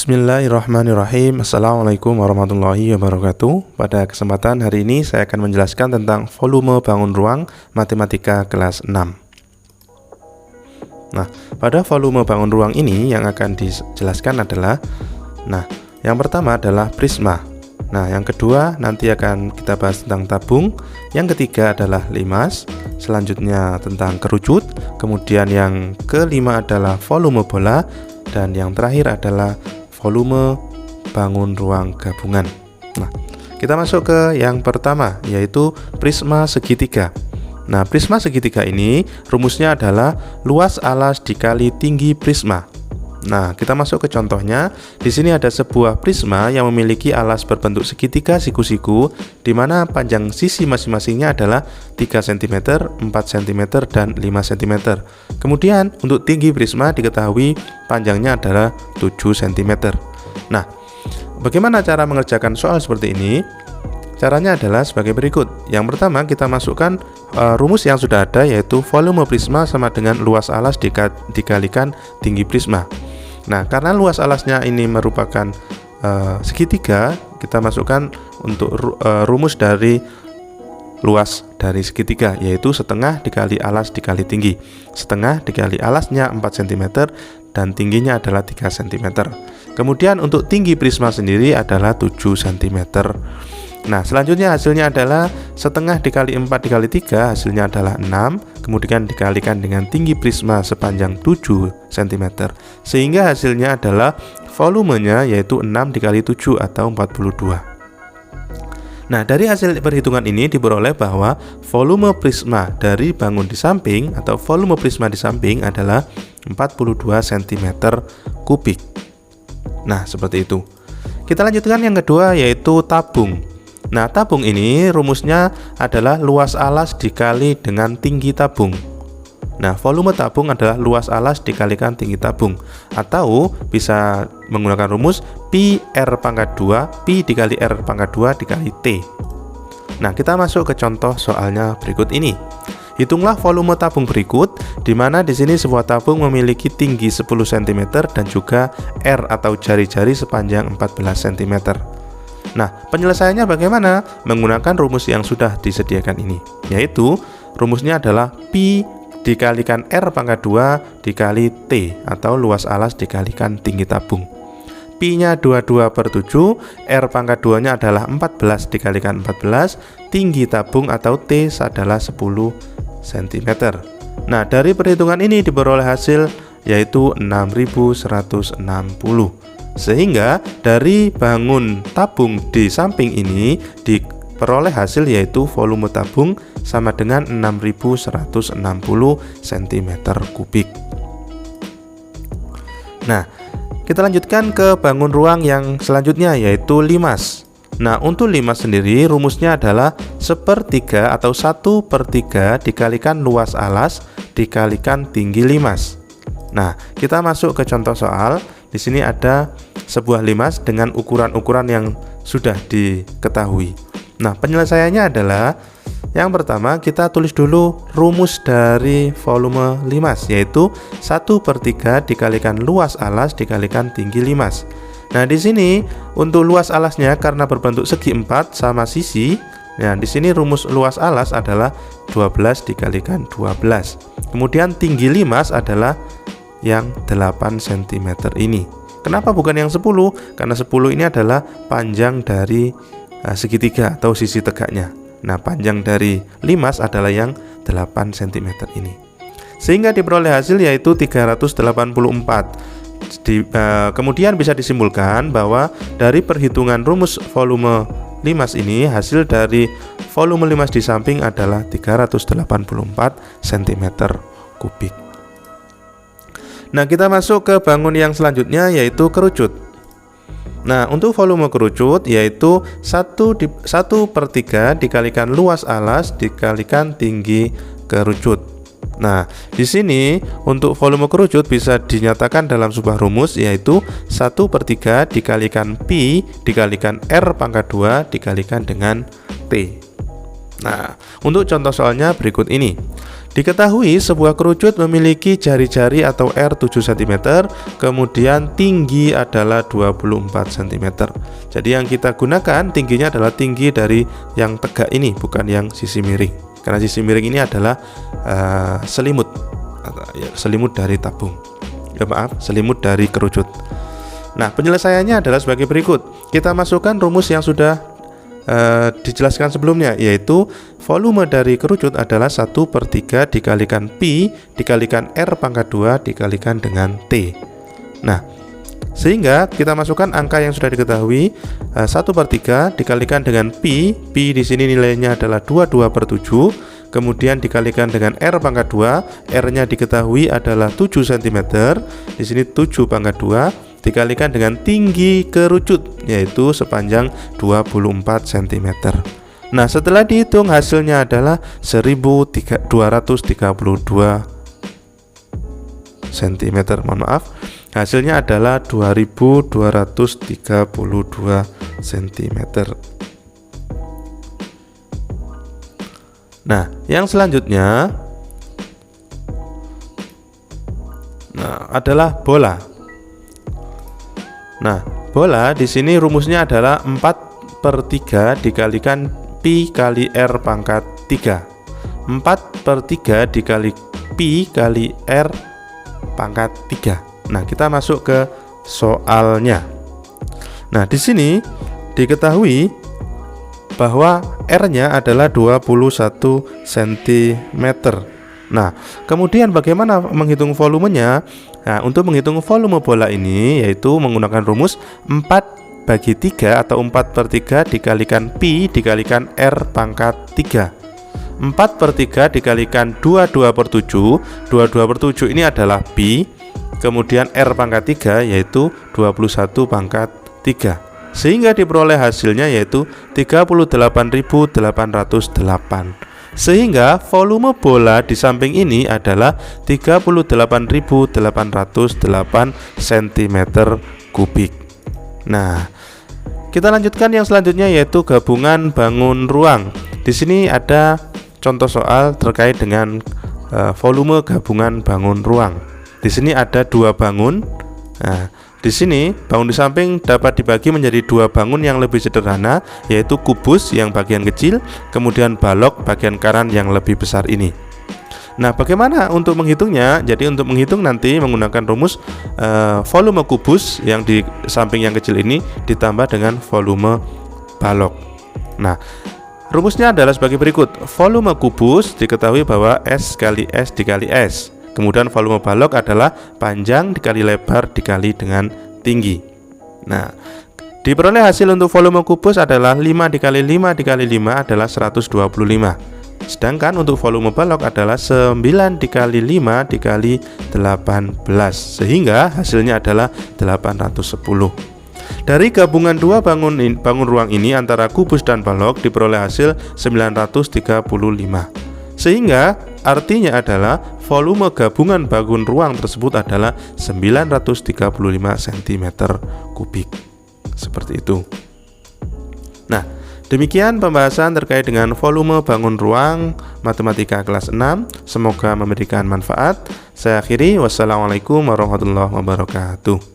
Bismillahirrahmanirrahim. Assalamualaikum warahmatullahi wabarakatuh. Pada kesempatan hari ini saya akan menjelaskan tentang volume bangun ruang matematika kelas 6. Nah, pada volume bangun ruang ini yang akan dijelaskan adalah yang pertama adalah prisma. Nah, yang kedua nanti akan kita bahas tentang tabung. Yang ketiga adalah limas. Selanjutnya tentang kerucut. Kemudian yang kelima adalah volume bola. Dan yang terakhir adalah volume bangun ruang gabungan. Nah, kita masuk ke yang pertama, yaitu prisma segitiga. Nah, prisma segitiga ini rumusnya adalah luas alas dikali tinggi prisma. Nah, kita masuk ke contohnya. Di sini ada sebuah prisma yang memiliki alas berbentuk segitiga siku-siku, di mana panjang sisi masing-masingnya adalah 3 cm, 4 cm, dan 5 cm. Kemudian, untuk tinggi prisma diketahui panjangnya adalah 7 cm. Nah, bagaimana cara mengerjakan soal seperti ini? Caranya adalah sebagai berikut. Yang pertama, kita masukkan rumus yang sudah ada, yaitu volume prisma sama dengan luas alas dikalikan tinggi prisma. Nah, karena luas alasnya ini merupakan segitiga, kita masukkan untuk rumus dari luas dari segitiga, yaitu setengah dikali alas dikali tinggi. Setengah dikali alasnya 4 cm dan tingginya adalah 3 cm. Kemudian untuk tinggi prisma sendiri adalah 7 cm. Nah, selanjutnya hasilnya adalah setengah dikali 4 dikali 3, hasilnya adalah 6. Kemudian dikalikan dengan tinggi prisma sepanjang 7 cm, sehingga hasilnya adalah volumenya yaitu 6 dikali 7 atau 42. Nah, dari hasil perhitungan ini diperoleh bahwa volume prisma dari bangun di samping atau volume prisma di samping adalah 42 cm kubik. Nah, seperti itu. Kita lanjutkan yang kedua, yaitu tabung. Nah, tabung ini rumusnya adalah luas alas dikali dengan tinggi tabung. Nah, volume tabung adalah luas alas dikalikan tinggi tabung, atau bisa menggunakan rumus pi R pangkat 2, pi dikali R pangkat 2 dikali T. Nah, kita masuk ke contoh soalnya berikut ini. Hitunglah volume tabung berikut, di mana di sini sebuah tabung memiliki tinggi 10 cm dan juga R atau jari-jari sepanjang 14 cm. Nah, penyelesaiannya bagaimana? Menggunakan rumus yang sudah disediakan ini, yaitu rumusnya adalah pi dikalikan R pangkat 2 dikali T, atau luas alas dikalikan tinggi tabung. Pi-nya 22/7, R pangkat 2-nya adalah 14 dikalikan 14, tinggi tabung atau T adalah 10 cm. Nah, dari perhitungan ini diperoleh hasil yaitu 6160. Sehingga dari bangun tabung di samping ini diperoleh hasil yaitu volume tabung sama dengan 6160 cm kubik. Nah, kita lanjutkan ke bangun ruang yang selanjutnya, yaitu limas. Nah, untuk limas sendiri rumusnya adalah 1/3 atau 1/3 dikalikan luas alas dikalikan tinggi limas. Nah, kita masuk ke contoh soal. Di sini ada sebuah limas dengan ukuran-ukuran yang sudah diketahui. Nah, penyelesaiannya adalah yang pertama kita tulis dulu rumus dari volume limas, yaitu 1/3 dikalikan luas alas dikalikan tinggi limas. Nah, di sini untuk luas alasnya karena berbentuk segi 4 sama sisi. Nah, di sini rumus luas alas adalah 12 dikalikan 12. Kemudian tinggi limas adalah yang 8 cm ini. Kenapa bukan yang 10? Karena 10 ini adalah panjang dari segitiga atau sisi tegaknya. Nah, panjang dari limas adalah yang 8 cm ini. Sehingga diperoleh hasil yaitu 384. Kemudian bisa disimpulkan bahwa dari perhitungan rumus volume limas ini, hasil dari volume limas di samping adalah 384 cm kubik. Nah, kita masuk ke bangun yang selanjutnya, yaitu kerucut. Nah, untuk volume kerucut yaitu 1/3 dikalikan luas alas dikalikan tinggi kerucut. Nah, di sini untuk volume kerucut bisa dinyatakan dalam sebuah rumus, yaitu 1/3 dikalikan pi dikalikan R pangkat 2 dikalikan dengan T. Nah, untuk contoh soalnya berikut ini. Diketahui sebuah kerucut memiliki jari-jari atau R 7 cm, kemudian tinggi adalah 24 cm. Jadi yang kita gunakan tingginya adalah tinggi dari yang tegak ini, bukan yang sisi miring. Karena sisi miring ini adalah selimut dari tabung. Selimut dari kerucut. Nah, penyelesaiannya adalah sebagai berikut. Kita masukkan rumus yang sudah dijelaskan sebelumnya, yaitu volume dari kerucut adalah 1/3 dikalikan pi dikalikan R pangkat 2 dikalikan dengan T. Nah, sehingga kita masukkan angka yang sudah diketahui, 1/3 dikalikan dengan pi di sini nilainya adalah 22/7, kemudian dikalikan dengan R pangkat 2, R-nya diketahui adalah 7 cm, di sini 7 pangkat 2 dikalikan dengan tinggi kerucut, yaitu sepanjang 24 cm. Nah, setelah dihitung hasilnya adalah 1232 cm. Hasilnya adalah 2232 cm. Nah, yang selanjutnya adalah bola. Nah, bola di sini rumusnya adalah 4/3 dikalikan pi kali R pangkat 3. 4/3 dikali pi kali R pangkat 3. Nah, kita masuk ke soalnya. Nah, di sini diketahui bahwa R-nya adalah 21 cm. Nah, kemudian bagaimana menghitung volumenya? Nah, untuk menghitung volume bola ini yaitu menggunakan rumus 4/3 atau 4/3 dikalikan pi dikalikan R pangkat 3. 4/3 dikalikan 22/7. 22/7 ini adalah pi, kemudian R pangkat 3 yaitu 21/3. Sehingga diperoleh hasilnya yaitu 38.808. Sehingga volume bola di samping ini adalah 38.808 cm3. Nah, kita lanjutkan yang selanjutnya yaitu gabungan bangun ruang. Di sini ada contoh soal terkait dengan volume gabungan bangun ruang. Di sini ada 2 bangun. Nah, di sini bangun di samping dapat dibagi menjadi 2 bangun yang lebih sederhana, yaitu kubus yang bagian kecil, kemudian balok bagian kanan yang lebih besar ini. Nah, bagaimana untuk menghitungnya? Jadi untuk menghitung nanti menggunakan rumus volume kubus yang di samping yang kecil ini ditambah dengan volume balok. Nah, rumusnya adalah sebagai berikut. Volume kubus diketahui bahwa S kali S dikali S. Kemudian volume balok adalah panjang dikali lebar dikali dengan tinggi. Nah, diperoleh hasil untuk volume kubus adalah 5 dikali 5 dikali 5 adalah 125. Sedangkan untuk volume balok adalah 9 dikali 5 dikali 18. Sehingga hasilnya adalah 810. Dari gabungan 2 bangun ruang ini antara kubus dan balok diperoleh hasil 935. Sehingga artinya adalah volume gabungan bangun ruang tersebut adalah 935 cm3. Seperti itu. Nah, demikian pembahasan terkait dengan volume bangun ruang matematika kelas 6. Semoga memberikan manfaat. Saya akhiri, wassalamualaikum warahmatullahi wabarakatuh.